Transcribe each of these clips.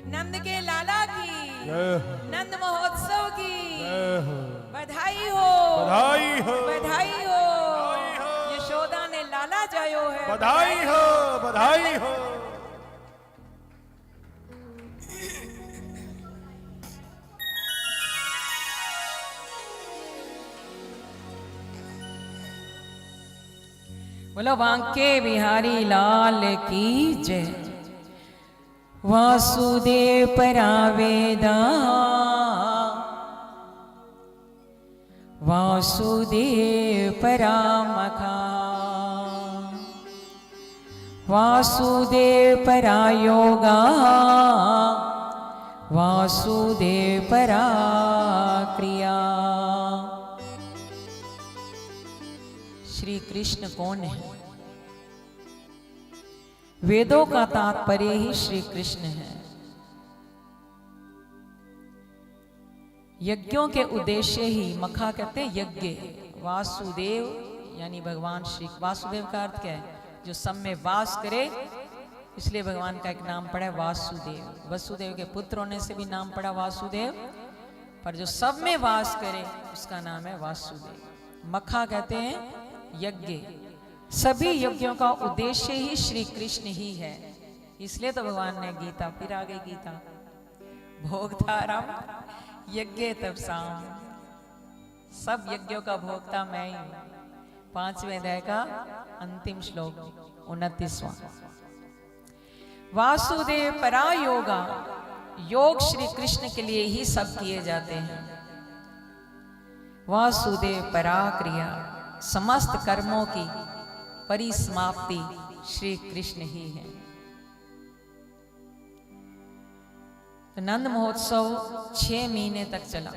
नंद के लाला की, जय हो, नंद महोत्सव की जय हो, बधाई हो, बधाई हो, बधाई हो। बधाई हो, यशोदा ने लाला जायो है, बधाई हो, बधाई हो। बोलो बांके बिहारी लाल की जय। वासुदेव परावेदा, वासुदेव परामखा, वासुदेव परायोगा, वासुदेव पराक्रिया। श्री कृष्ण कौन है? वेदों का तात्पर्य ही श्री कृष्ण है। यज्ञों के उद्देश्य ही, मखा कहते हैं यज्ञ। वासुदेव यानी भगवान श्री, वासुदेव का अर्थ क्या है? जो सब में वास करे, इसलिए भगवान का एक नाम पड़ा है वासुदेव। वसुदेव के पुत्र होने से भी नाम पड़ा वासुदेव, पर जो सब में वास करे उसका नाम है वासुदेव। मखा कहते हैं यज्ञ। सभी यज्ञों का उद्देश्य ही श्री कृष्ण ही है, इसलिए तो भगवान ने गीता, फिर आ गई गीता, भोगतारम यज्ञ तपसाम, सब यज्ञों का भोक्ता मैं ही हूं। 5वें अध्याय का अंतिम श्लोक 29वां। वासुदेव परा योगा, योग श्री कृष्ण के लिए ही सब किए जाते हैं। वासुदेव परा क्रिया, समस्त कर्मों की परिसमाप्ति श्री कृष्ण ही है। तो नंद महोत्सव 6 महीने तक चला।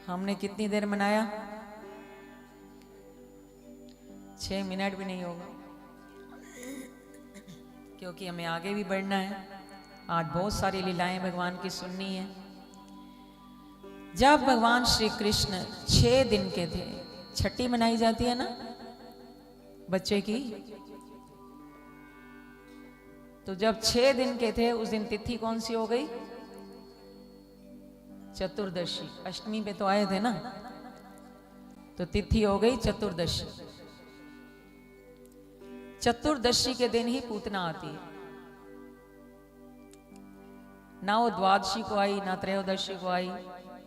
हमने कितनी देर मनाया? 6 मिनट भी नहीं होगा, क्योंकि हमें आगे भी बढ़ना है। आज बहुत सारी लीलाएं भगवान की सुननी है। जब भगवान श्री कृष्ण 6 दिन के थे, छठी मनाई जाती है ना बच्चे की, तो जब 6 दिन के थे उस दिन तिथि कौन सी हो गई? चतुर्दशी। अष्टमी पे तो आए थे ना, तो तिथि हो गई चतुर्दशी। चतुर्दशी के दिन ही पूतना आती है। ना वो द्वादशी को आई, ना त्रयोदशी को आई,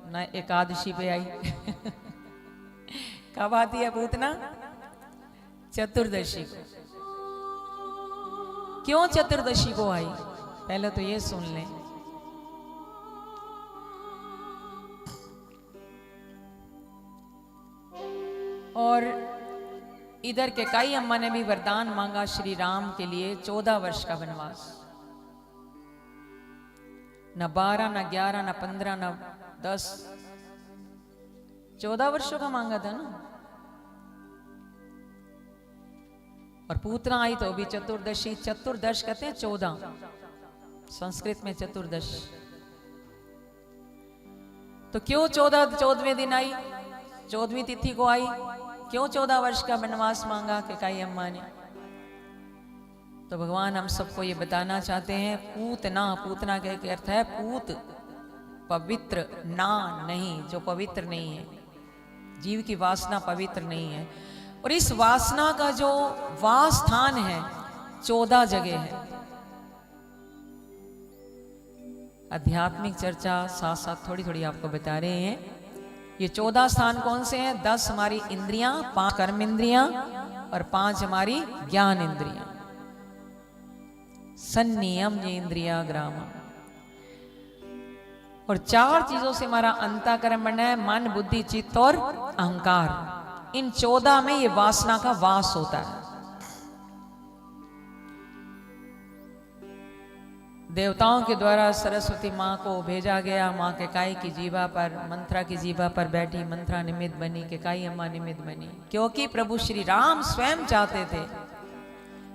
ना एकादशी पे आई। कब आती है पूतना? चतुर्दशी को। क्यों चतुर्दशी को आई? पहले तो ये सुन लें। और इधर के काई अम्मा ने भी वरदान मांगा श्री राम के लिए 14 वर्ष का वनवास। न 12, न 11, न 15, न 10, 14 वर्षों का मांगा था ना। और पूतना आई तो भी चतुर्दशी। चतुर्दश कहते हैं 14, संस्कृत में चतुर्दश। तो क्यों 14वें दिन आई, 14वीं तिथि को आई? क्यों 14 वर्ष का वनवास मांगा के काई अम्मा ने? तो भगवान हम सबको ये बताना चाहते हैं, पूतना, पूतना के अर्थ है पूत, पवित्र, ना नहीं, जो पवित्र नहीं है। जीव की वासना पवित्र नहीं है, और इस वासना का जो वास स्थान है 14 जगह है। आध्यात्मिक चर्चा साथ साथ थोड़ी थोड़ी आपको बता रहे हैं। ये 14 स्थान कौन से हैं? 10 हमारी इंद्रियां, 5 कर्म इंद्रियां और 5 हमारी ज्ञान इंद्रियां। संनियम इंद्रिया ग्राम। और 4 चीजों से हमारा अंतःकरण बना है, मन, बुद्धि, चित्त और अहंकार। इन 14 में ये वासना का वास होता है। देवताओं के द्वारा सरस्वती माँ को भेजा गया। माँ के काई की जीवा पर, मंत्रा की जीवा पर बैठी, मंत्रा निमित्त बनी, के काई अम्मा निमित्त बनी, क्योंकि प्रभु श्री राम स्वयं चाहते थे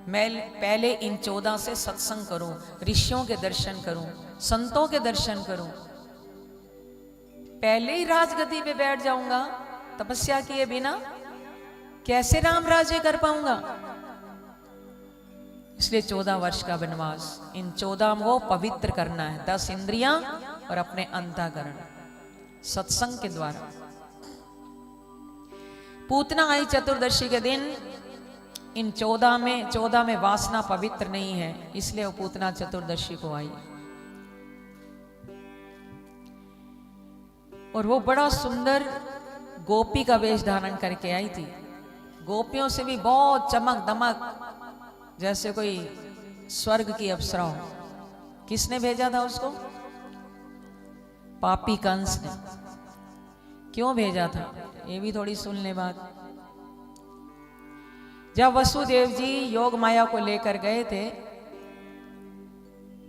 मैं पहले इन 14 से सत्संग करूं, ऋषियों के दर्शन करूं, संतों के दर्शन करूं। पहले ही राजगद्दी पे बैठ जाऊंगा तपस्या किए बिना, कैसे राम राज्य कर पाऊंगा? इसलिए 14 वर्ष का वनवास। इन 14 को पवित्र करना है, 10 इंद्रियां और अपने अंतःकरण सत्संग के द्वारा। पूतना आई चतुर्दशी के दिन इन 14 में वासना पवित्र नहीं है, इसलिए वो पूतना चतुर्दशी को आई। और वो बड़ा सुंदर गोपी का वेश धारण करके आई थी, गोपियों से भी बहुत चमक दमक, जैसे कोई स्वर्ग की अप्सरा हो। किसने भेजा था उसको? पापी कंस ने। क्यों भेजा था ये भी थोड़ी सुन ले बात। जब वसुदेव जी योग माया को लेकर गए थे,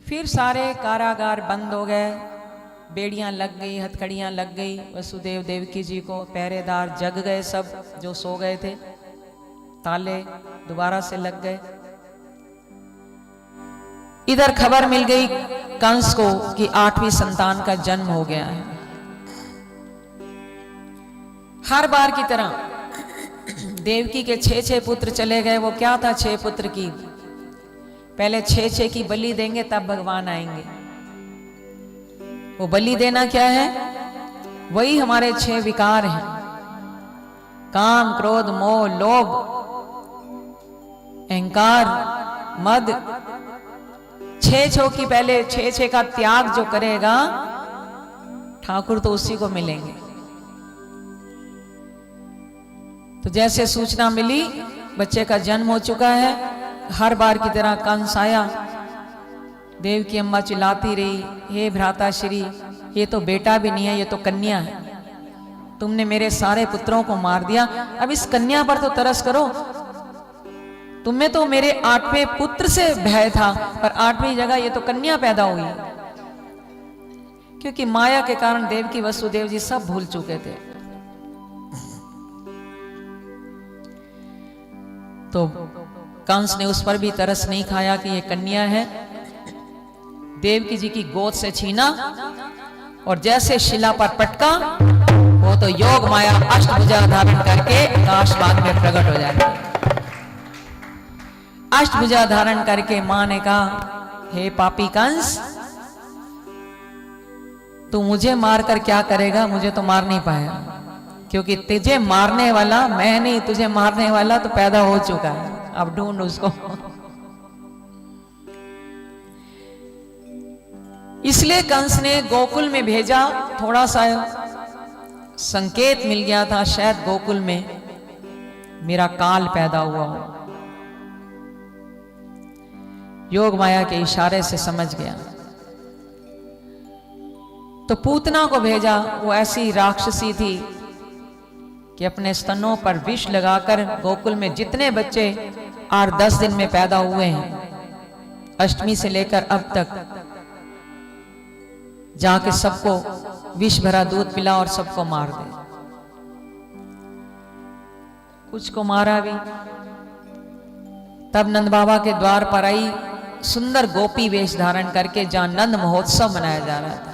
फिर सारे कारागार बंद हो गए, बेड़ियां लग गई, हथकड़ियां लग गई वसुदेव देवकी जी को, पहरेदार जग गए, सब जो सो गए थे ताले दोबारा से लग गए। इधर खबर मिल गई कंस को कि 8वीं संतान का जन्म हो गया है। हर बार की तरह देवकी के 6 पुत्र चले गए। वो क्या था 6 पुत्र की? पहले 6 की बलि देंगे तब भगवान आएंगे। वो बलि देना क्या है? वही हमारे 6 विकार हैं, काम क्रोध मोह लोभ अहंकार मद। 6 की पहले 6 का त्याग जो करेगा ठाकुर तो उसी को मिलेंगे। तो जैसे सूचना मिली बच्चे का जन्म हो चुका है, हर बार की तरह कंस आया। देवकी अम्मा चिल्लाती रही, हे भ्राता श्री, ये तो बेटा भी नहीं है, ये तो कन्या है। तुमने मेरे सारे पुत्रों को मार दिया, अब इस कन्या पर तो तरस करो। तुम्हें तो मेरे 8वें पुत्र से भय था, पर 8वीं जगह ये तो कन्या पैदा हुई। क्योंकि माया के कारण देवकी वसुदेव जी सब भूल चुके थे। तो कंस ने उस पर भी तरस नहीं खाया कि ये कन्या है। देवकी जी की गोद से छीना और जैसे शिला पर पटका, वो तो योग माया अष्टभुजा धारण करके आकाशमार्ग में प्रकट हो जाती है। अष्टभुजा धारण करके मां ने कहा, हे पापी कंस, तू मुझे मारकर क्या करेगा? मुझे तो मार नहीं पाया, क्योंकि तुझे मारने वाला मैं नहीं, तुझे मारने वाला तो पैदा हो चुका है, अब ढूंढ उसको। इसलिए कंस ने गोकुल में भेजा। थोड़ा सा संकेत मिल गया था, शायद गोकुल में मेरा काल पैदा हुआ हो। योग माया के इशारे से समझ गया, तो पूतना को भेजा। वो ऐसी राक्षसी थी कि अपने स्तनों पर विष लगाकर गोकुल में जितने बच्चे 8-10 दिन में पैदा हुए हैं, अष्टमी से लेकर अब तक, जाके सबको विष भरा दूध पिला और सबको मार दे। कुछ को मारा भी। तब नंद बाबा के द्वार पर आई, सुंदर गोपी वेश धारण करके, जहां नंद महोत्सव मनाया जा रहा था।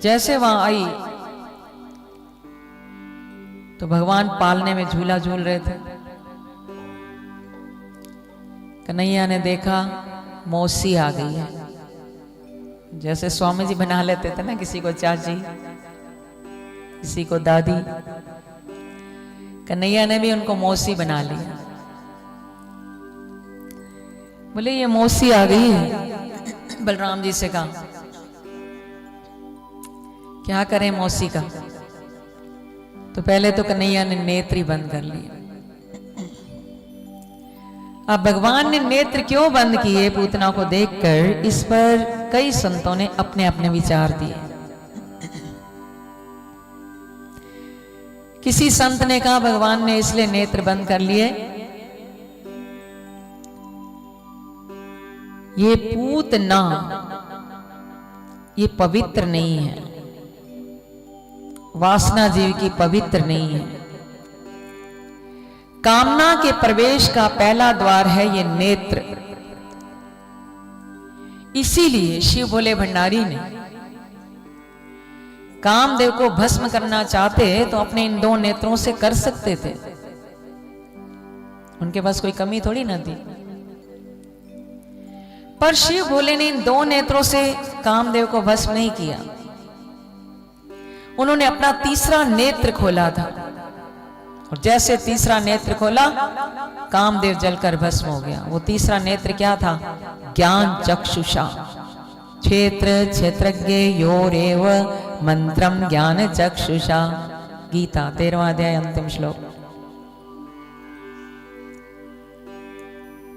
जैसे वहां आई तो भगवान पालने में झूला झूल रहे थे। कन्हैया ने देखा मौसी आ गई है। जैसे स्वामी जी बना लेते थे ना, किसी को चाची, किसी को दादी, कन्हैया ने भी उनको मौसी बना लिया। बोले ये मौसी आ गई है। बलराम जी से कहा क्या करें मौसी का? तो पहले तो कन्हैया ने नेत्र बंद कर लिया। अब भगवान ने नेत्र क्यों बंद किए पूतना को देखकर, इस पर कई संतों ने अपने अपने विचार दिए। किसी संत ने कहा भगवान ने इसलिए नेत्र बंद कर लिए, ये पूतना ये पवित्र नहीं है, वासना जीव की पवित्र नहीं है। कामना के प्रवेश का पहला द्वार है ये नेत्र। इसीलिए शिव भोले भंडारी ने कामदेव को भस्म करना चाहते तो अपने इन 2 नेत्रों से कर सकते थे, उनके पास कोई कमी थोड़ी ना थी। पर शिव भोले ने इन 2 नेत्रों से कामदेव को भस्म नहीं किया। उन्होंने अपना तीसरा नेत्र खोला था और जैसे तीसरा नेत्र खोला कामदेव जलकर भस्म हो गया। वो तीसरा नेत्र क्या था? ज्ञान चक्षुषा। क्षेत्र क्षेत्रज्ञ योरेव मंत्रम ज्ञान चक्षुषा। गीता 13वां अध्याय अंतिम श्लोक।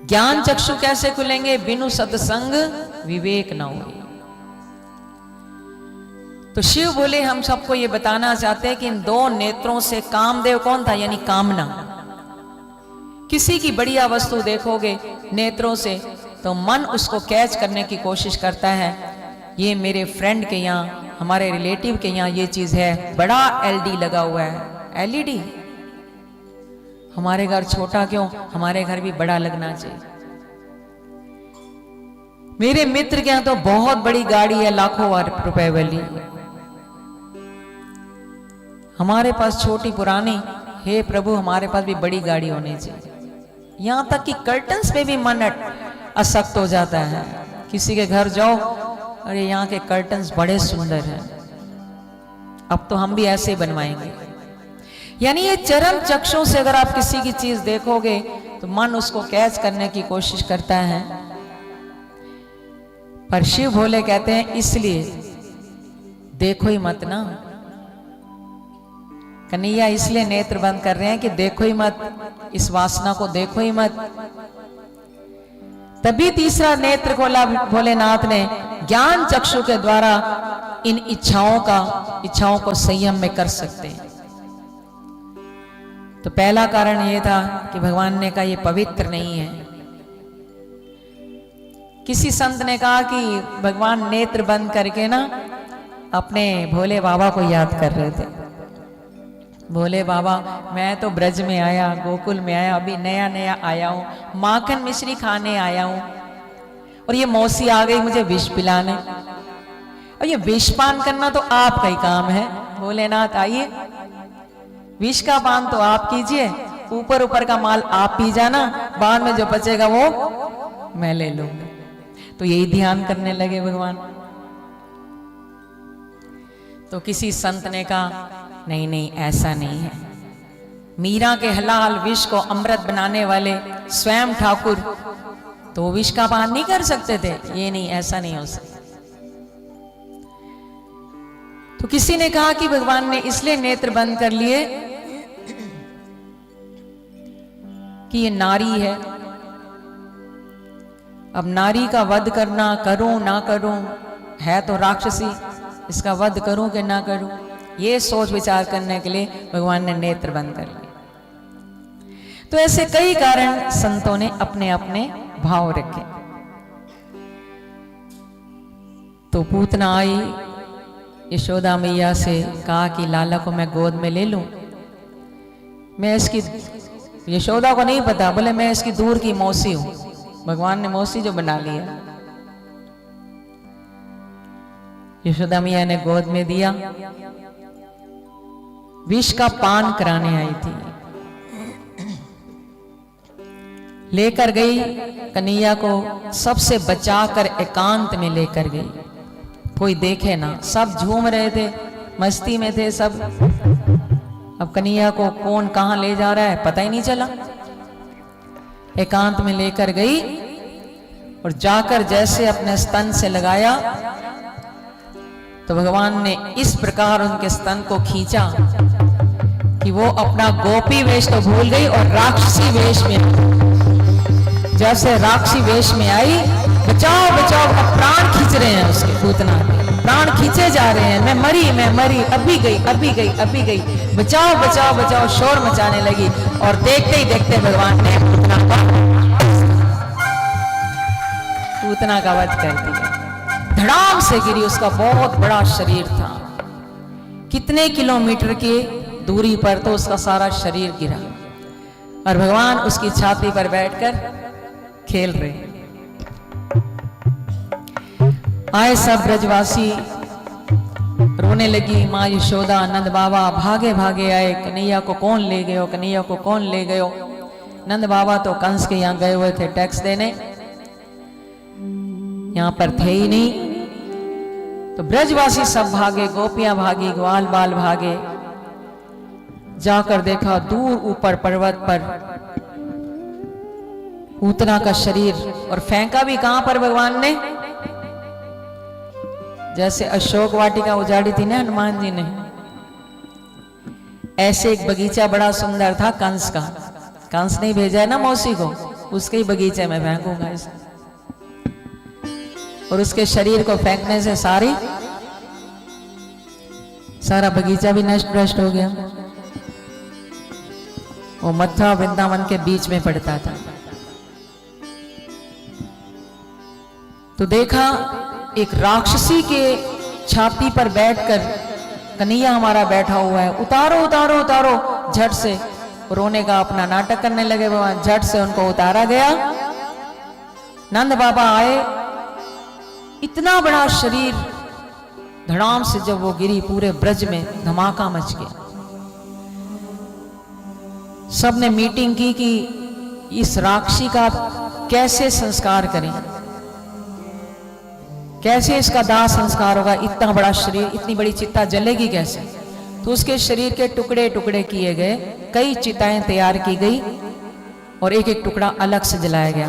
ज्ञान चक्षु कैसे खुलेंगे? बिनु सत्संग विवेक न हो। तो शिव बोले हम सबको ये बताना चाहते हैं कि इन 2 नेत्रों से कामदेव कौन था? यानी कामना। किसी की बढ़िया वस्तु देखोगे नेत्रों से तो मन उसको कैच करने की कोशिश करता है। ये मेरे फ्रेंड के यहाँ, हमारे रिलेटिव के यहाँ ये चीज है, बड़ा एलडी लगा हुआ है। एलईडी हमारे घर छोटा क्यों? हमारे घर भी बड़ा लगना चाहिए। मेरे मित्र के यहाँ तो बहुत बड़ी गाड़ी है, लाखों रुपए वाली। हमारे पास छोटी पुरानी। हे प्रभु हमारे पास भी बड़ी गाड़ी होनी चाहिए। यहां तक कि कर्टन्स पे भी मन असक्त हो जाता है। किसी के घर जाओ, अरे यहाँ के कर्टन्स बड़े सुंदर हैं, अब तो हम भी ऐसे बनवाएंगे। यानी ये चरम चक्षुओं से अगर आप किसी की चीज देखोगे तो मन उसको कैच करने की कोशिश करता है। पर शिव भोले कहते हैं इसलिए देखो ही मत ना। कन्हैया इसलिए नेत्र बंद कर रहे हैं कि देखो ही मत, इस वासना को देखो ही मत। तभी तीसरा नेत्र खोला भोलेनाथ ने ज्ञान चक्षु के द्वारा इन इच्छाओं को संयम में कर सकते हैं। तो पहला कारण यह था कि भगवान ने कहा ये पवित्र नहीं है। किसी संत ने कहा कि भगवान नेत्र बंद करके ना अपने भोले बाबा को याद कर रहे थे। भोले बाबा मैं तो ब्रज में आया, गोकुल में आया, अभी नया नया आया हूं, माखन मिश्री खाने आया हूं और ये मौसी आ गई मुझे विष पिलाने। और ये विष पान करना तो आपका ही काम है भोलेनाथ, आइए विष का पान तो आप कीजिए, ऊपर ऊपर का माल आप पी जाना, बाद में जो बचेगा वो मैं ले लूंगा। तो यही ध्यान करने लगे भगवान। तो किसी संत ने कहा नहीं नहीं ऐसा नहीं है। मीरा के हलाल विष को अमृत बनाने वाले स्वयं ठाकुर तो विष का पान नहीं कर सकते थे। ये नहीं, ऐसा नहीं हो सकता। तो किसी ने कहा कि भगवान ने इसलिए नेत्र बंद कर लिए कि ये नारी है। अब नारी का वध करना, करूं ना करूं, है तो राक्षसी, इसका वध करूं कि ना करूं, ये सोच विचार करने के लिए भगवान ने नेत्र बंद कर लिए। तो ऐसे कई कारण संतों ने अपने अपने भाव रखे। तो पूतना आई यशोदा मैया से, कहा कि लाला को मैं गोद में ले लूं। मैं इसकी, यशोदा को नहीं पता, बोले मैं इसकी दूर की मौसी हूं। भगवान ने मौसी जो बना लिया। यशोदा मैया ने गोद में दिया, विष का पान कराने आई थी। लेकर गई कन्हैया को, सबसे बचाकर एकांत में लेकर गई, कोई देखे ना। सब झूम रहे थे, मस्ती में थे सब। अब कन्हैया को कौन कहां ले जा रहा है पता ही नहीं चला। एकांत में लेकर गई और जाकर जैसे अपने स्तन से लगाया तो भगवान ने इस प्रकार उनके स्तन को खींचा कि वो अपना गोपी वेश तो भूल गई और राक्षसी वेश में, जैसे राक्षसी वेश में आई, बचाओ बचाओ, प्राण खींच रहे हैं उसके, पूतना प्राण खींचे जा रहे हैं। मैं मरी, अभी गई, बचाओ बचाओ बचाओ, शोर मचाने लगी। और देखते ही देखते भगवान ने पूतना का वध कर दिया। धड़ाम से गिरी, उसका बहुत बड़ा शरीर था, कितने किलोमीटर की दूरी पर तो उसका सारा शरीर गिरा और भगवान उसकी छाती पर बैठकर खेल रहे। आए सब ब्रजवासी, रोने लगी माँ यशोदा, नंद बाबा भागे भागे आए, कन्हैया को कौन ले गयो, कन्हैया को कौन ले गयो। नंद बाबा तो कंस के यहाँ गए हुए थे टैक्स देने, यहाँ पर थे ही नहीं। तो ब्रजवासी सब भागे, गोपियां भागी, ग्वाल बाल भागे। जाकर देखा दूर ऊपर पर्वत पर पूतना का शरीर, और फेंका भी कहां पर भगवान ने? जैसे अशोक वाटिका उजाड़ी थी ना हनुमान जी ने, ऐसे एक बगीचा बड़ा सुंदर था कंस का। कंस ने भेजा है ना मौसी को, उसके ही बगीचे में फेंकूंगा इसे। और उसके शरीर को फेंकने से सारा बगीचा भी नष्ट भ्रष्ट हो गया। वो मथुरा वृंदावन के बीच में पड़ता था। तो देखा एक राक्षसी के छाती पर बैठकर कन्हैया हमारा बैठा हुआ है, उतारो उतारो उतारो, झट से रोने का अपना नाटक करने लगे भगवान। झट से उनको उतारा गया। नंद बाबा आए, इतना बड़ा शरीर, धड़ाम से जब वो गिरी पूरे ब्रज में धमाका मच गया। सबने मीटिंग की कि इस राक्षसी का कैसे संस्कार करें, कैसे इसका दाह संस्कार होगा। इतना बड़ा शरीर, इतनी बड़ी चिता जलेगी कैसे? तो उसके शरीर के टुकड़े टुकड़े किए गए, कई चिताएं तैयार की गई और एक एक टुकड़ा अलग से जलाया गया,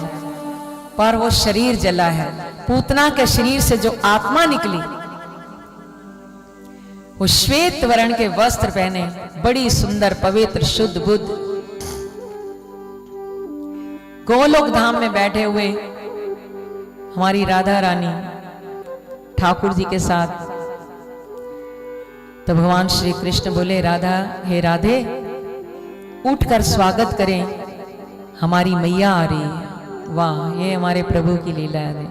पर वो शरीर जला है। पूतना के शरीर से जो आत्मा निकली, वो श्वेत वर्ण के वस्त्र पहने, बड़ी सुंदर पवित्र शुद्ध बुद्ध, गोलोक धाम में बैठे हुए हमारी राधा रानी ठाकुर जी के साथ। तो भगवान श्री कृष्ण बोले, राधा, हे राधे, उठकर स्वागत करें, हमारी मैया आ रही है। वाह, ये हमारे प्रभु की लीला है।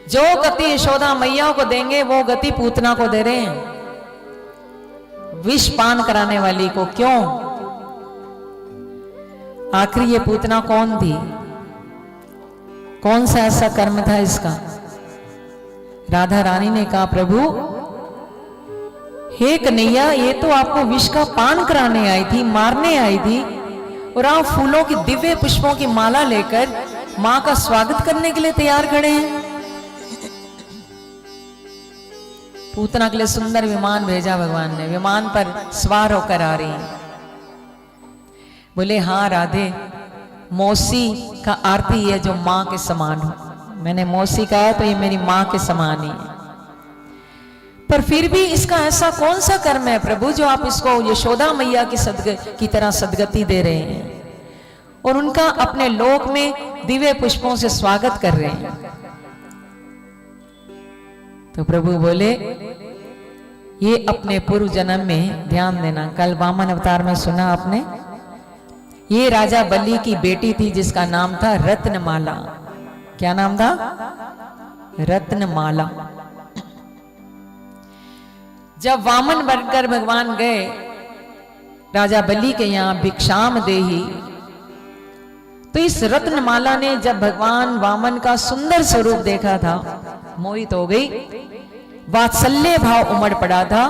जो गति यशोदा मैया को देंगे वो गति पूतना को दे रहे हैं, विष पान कराने वाली को। क्यों? आखिर ये पूतना कौन थी? कौन सा ऐसा कर्म था इसका? राधा रानी ने कहा, प्रभु हे कन्हैया, ये तो आपको विष का पान कराने आई थी, मारने आई थी, और आप फूलों की दिव्य पुष्पों की माला लेकर मां का स्वागत करने के लिए तैयार खड़े हैं। पूतना के लिए सुंदर विमान भेजा भगवान ने, विमान पर सवार होकर आ रही है। बोले, हाँ राधे, मौसी का आरती है जो मां के समान हो। मैंने मौसी कहा तो ये मेरी मां के समान ही है। पर फिर भी इसका ऐसा कौन सा कर्म है प्रभु जो आप इसको यशोदा मैया की तरह सदगति दे रहे हैं और उनका अपने लोक में दिव्य पुष्पों से स्वागत कर रहे हैं? तो प्रभु बोले, ये अपने पूर्व जन्म में ध्यान देना। कल वामन अवतार में सुना आपने, ये राजा बलि की बेटी थी जिसका नाम था रत्नमाला। क्या नाम था? रत्नमाला। जब वामन बनकर भगवान गए राजा बलि के यहां भिक्षाम देही, तो इस रत्नमाला ने जब भगवान वामन का सुंदर स्वरूप देखा था, मोहित हो गई। वात्सल्य भाव उमड़ पड़ा था,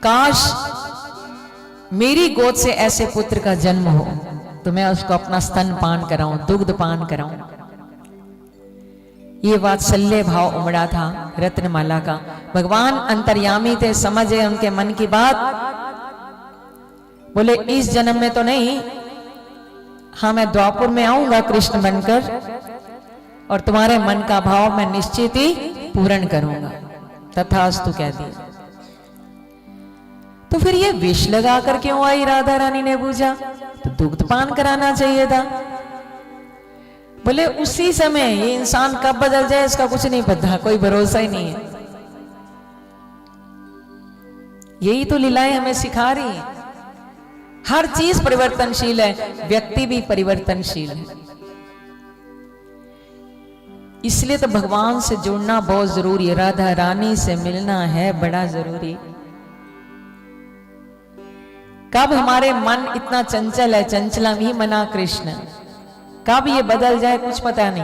काश मेरी गोद से ऐसे पुत्र का जन्म हो तो मैं उसको अपना स्तन पान कराऊं, दुग्ध पान कराऊं। ये वात्सल्य भाव उमड़ा था रत्नमाला का। भगवान अंतर्यामी थे, समझ गए उनके मन की बात। बोले, इस जन्म में तो नहीं, हाँ मैं द्वापुर में आऊंगा कृष्ण बनकर और तुम्हारे मन का भाव मैं निश्चित ही पूर्ण करूंगा। तथास्तु कह दिया। तो फिर ये विष लगा कर क्यों आई? राधा रानी ने पूछा। तो दुग्ध पान कराना चाहिए था। बोले, उसी समय ये इंसान कब बदल जाए इसका कुछ नहीं पता, कोई भरोसा ही नहीं है। यही तो लीलाएं हमें सिखा रही हैं। हर चीज परिवर्तनशील है, व्यक्ति भी परिवर्तनशील है। इसलिए तो भगवान से जुड़ना बहुत जरूरी है, राधा रानी से मिलना है बड़ा जरूरी। कब हमारे मन इतना चंचल है, चंचलम ही मना कृष्ण, कब ये बदल जाए कुछ पता नहीं।